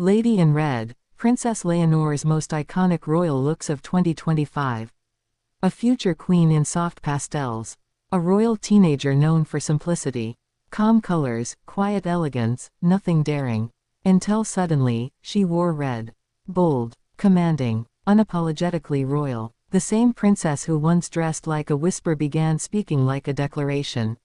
Lady in Red, Princess Leonor's most iconic royal looks of 2025. A future queen in soft pastels. A royal teenager known for simplicity. Calm colors, quiet elegance, nothing daring. Until suddenly, she wore red. Bold, commanding, unapologetically royal. The same princess who once dressed like a whisper began speaking like a declaration.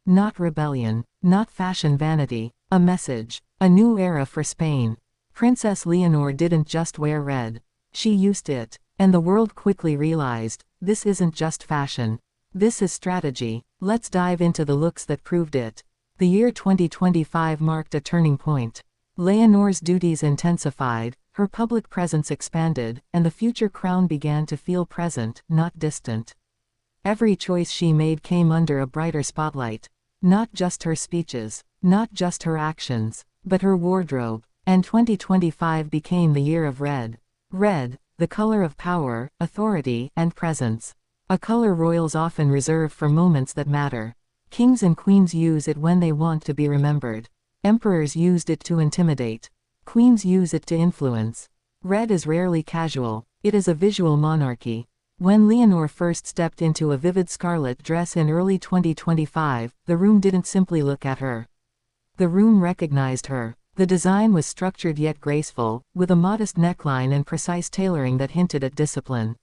Not rebellion, not fashion vanity, a message, a new era for Spain. Princess Leonor didn't just wear red. She used it, and the world quickly realized, this isn't just fashion. This is strategy. Let's dive into the looks that proved it. The year 2025 marked a turning point. Leonor's duties intensified, her public presence expanded, and the future crown began to feel present, not distant. Every choice she made came under a brighter spotlight. Not just her speeches, not just her actions, but her wardrobe. And 2025 became the year of red. Red, the color of power, authority, and presence. A color royals often reserve for moments that matter. Kings and queens use it when they want to be remembered. Emperors used it to intimidate. Queens use it to influence. Red is rarely casual. It is a visual monarchy. When Leonor first stepped into a vivid scarlet dress in early 2025, the room didn't simply look at her. The room recognized her. The design was structured yet graceful, with a modest neckline and precise tailoring that hinted at discipline.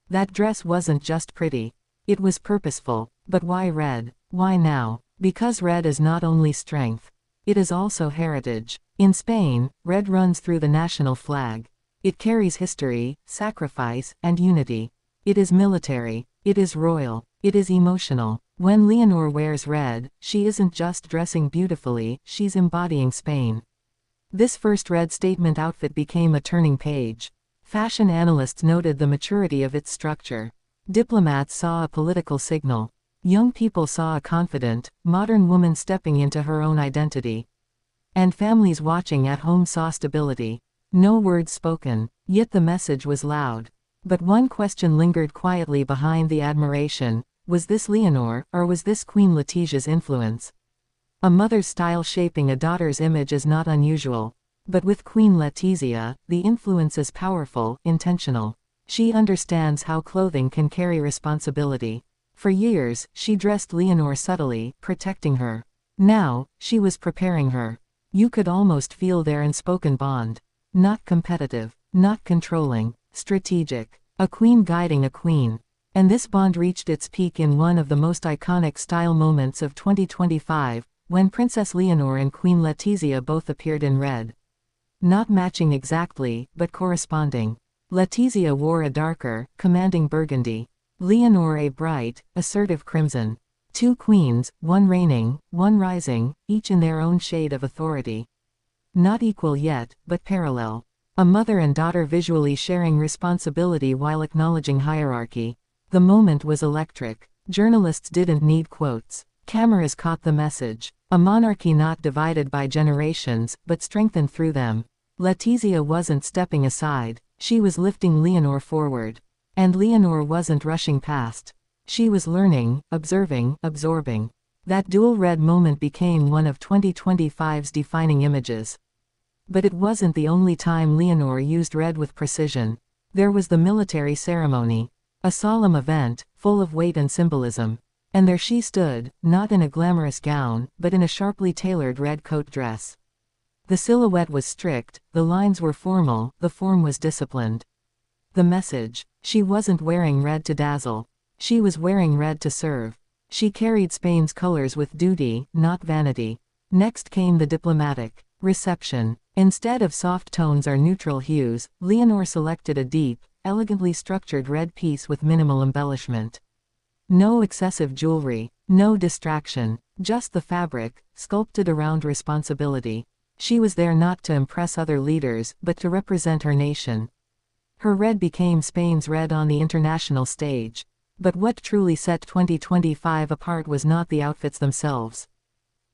That dress wasn't just pretty. It was purposeful. But why red? Why now? Because red is not only strength. It is also heritage. In Spain, red runs through the national flag. It carries history, sacrifice, and unity. It is military. It is royal. It is emotional. When Leonor wears red, she isn't just dressing beautifully, she's embodying Spain. This first red statement outfit became a turning page. Fashion analysts noted the maturity of its structure. Diplomats saw a political signal. Young people saw a confident, modern woman stepping into her own identity. And families watching at home saw stability. No words spoken, yet the message was loud. But one question lingered quietly behind the admiration. Was this Leonor, or was this Queen Letitia's influence? A mother's style shaping a daughter's image is not unusual. But with Queen Letizia, the influence is powerful, intentional. She understands how clothing can carry responsibility. For years, she dressed Leonor subtly, protecting her. Now, she was preparing her. You could almost feel their unspoken bond. Not competitive, not controlling, strategic. A queen guiding a queen. And this bond reached its peak in one of the most iconic style moments of 2025, when Princess Leonor and Queen Letizia both appeared in red. Not matching exactly, but corresponding. Letizia wore a darker, commanding burgundy. Leonor a bright, assertive crimson. Two queens, one reigning, one rising, each in their own shade of authority. Not equal yet, but parallel. A mother and daughter visually sharing responsibility while acknowledging hierarchy. The moment was electric. Journalists didn't need quotes. Cameras caught the message. A monarchy not divided by generations, but strengthened through them. Letizia wasn't stepping aside. She was lifting Leonor forward. And Leonor wasn't rushing past. She was learning, observing, absorbing. That dual red moment became one of 2025's defining images. But it wasn't the only time Leonor used red with precision. There was the military ceremony. A solemn event, full of weight and symbolism. And there she stood, not in a glamorous gown, but in a sharply tailored red coat dress. The silhouette was strict, the lines were formal, the form was disciplined. The message: she wasn't wearing red to dazzle. She was wearing red to serve. She carried Spain's colors with duty, not vanity. Next came the diplomatic reception. Instead of soft tones or neutral hues, Leonor selected a deep, elegantly structured red piece with minimal embellishment. No excessive jewelry, no distraction, just the fabric, sculpted around responsibility. She was there not to impress other leaders, but to represent her nation. Her red became Spain's red on the international stage. But what truly set 2025 apart was not the outfits themselves.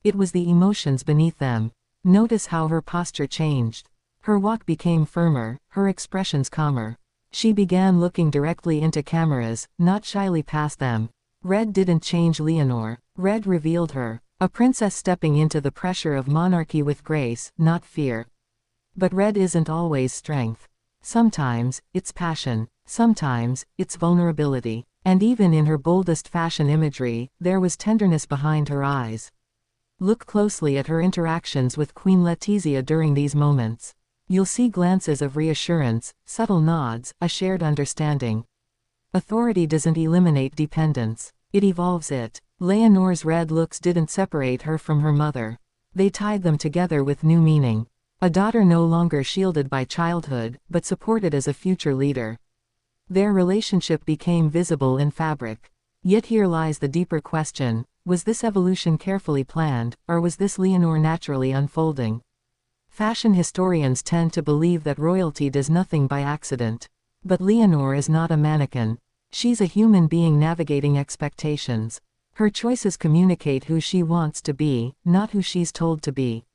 It was the emotions beneath them. Notice how her posture changed. Her walk became firmer, her expressions calmer. She began looking directly into cameras, not shyly past them. Red didn't change Leonor. Red revealed her. A princess stepping into the pressure of monarchy with grace, not fear. But red isn't always strength. Sometimes, it's passion. Sometimes, it's vulnerability. And even in her boldest fashion imagery, there was tenderness behind her eyes. Look closely at her interactions with Queen Letizia during these moments. You'll see glances of reassurance, subtle nods, a shared understanding. Authority doesn't eliminate dependence. It evolves it. Leonor's red looks didn't separate her from her mother. They tied them together with new meaning. A daughter no longer shielded by childhood, but supported as a future leader. Their relationship became visible in fabric. Yet here lies the deeper question: was this evolution carefully planned, or was this Leonor naturally unfolding? Fashion historians tend to believe that royalty does nothing by accident. But Leonor is not a mannequin. She's a human being navigating expectations. Her choices communicate who she wants to be, not who she's told to be.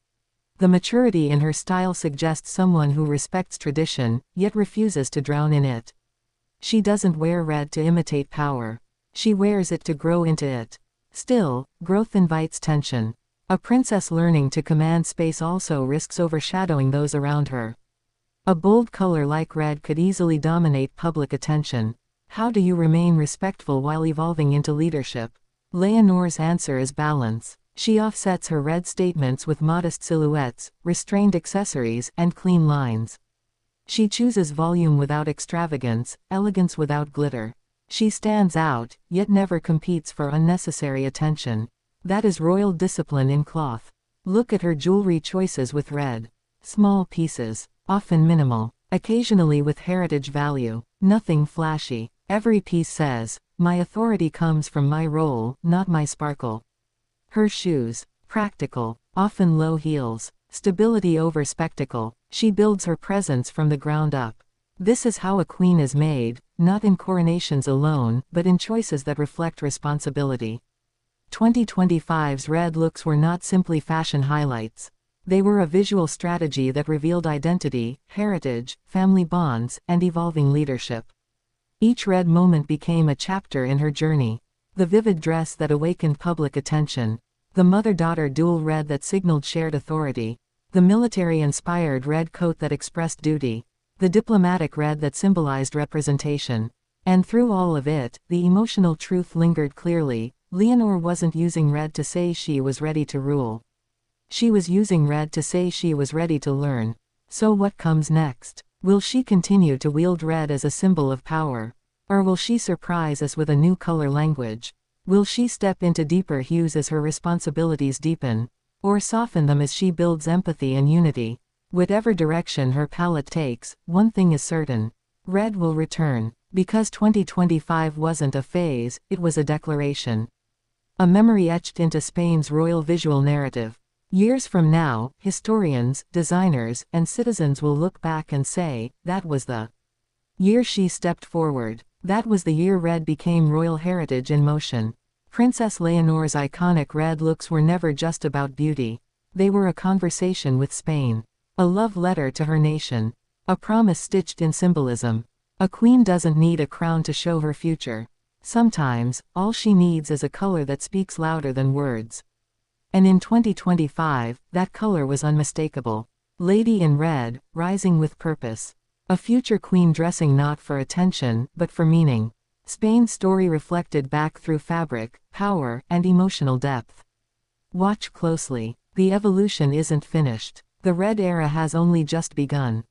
The maturity in her style suggests someone who respects tradition, yet refuses to drown in it. She doesn't wear red to imitate power. She wears it to grow into it. Still, growth invites tension. A princess learning to command space also risks overshadowing those around her. A bold color like red could easily dominate public attention. How do you remain respectful while evolving into leadership? Leonor's answer is balance. She offsets her red statements with modest silhouettes, restrained accessories, and clean lines. She chooses volume without extravagance, elegance without glitter. She stands out, yet never competes for unnecessary attention. That is royal discipline in cloth. Look at her jewelry choices with red. Small pieces, often minimal, occasionally with heritage value. Nothing flashy. Every piece says, "My authority comes from my role, not my sparkle." Her shoes, practical, often low heels, stability over spectacle. She builds her presence from the ground up. This is how a queen is made, not in coronations alone, but in choices that reflect responsibility. 2025's red looks were not simply fashion highlights. They were a visual strategy that revealed identity, heritage, family bonds, and evolving leadership. Each red moment became a chapter in her journey. The vivid dress that awakened public attention. The mother-daughter dual red that signaled shared authority. The military-inspired red coat that expressed duty. The diplomatic red that symbolized representation. And through all of it, the emotional truth lingered clearly. Leonor wasn't using red to say she was ready to rule. She was using red to say she was ready to learn. So what comes next? Will she continue to wield red as a symbol of power? Or will she surprise us with a new color language? Will she step into deeper hues as her responsibilities deepen? Or soften them as she builds empathy and unity? Whatever direction her palette takes, one thing is certain. Red will return. Because 2025 wasn't a phase, it was a declaration. A memory etched into Spain's royal visual narrative. Years from now, historians, designers, and citizens will look back and say, that was the year she stepped forward. That was the year red became royal heritage in motion. Princess Leonor's iconic red looks were never just about beauty. They were a conversation with Spain. A love letter to her nation. A promise stitched in symbolism. A queen doesn't need a crown to show her future. Sometimes, all she needs is a color that speaks louder than words. And in 2025, that color was unmistakable. Lady in red, rising with purpose. A future queen dressing not for attention, but for meaning. Spain's story reflected back through fabric, power, and emotional depth. Watch closely. The evolution isn't finished. The red era has only just begun.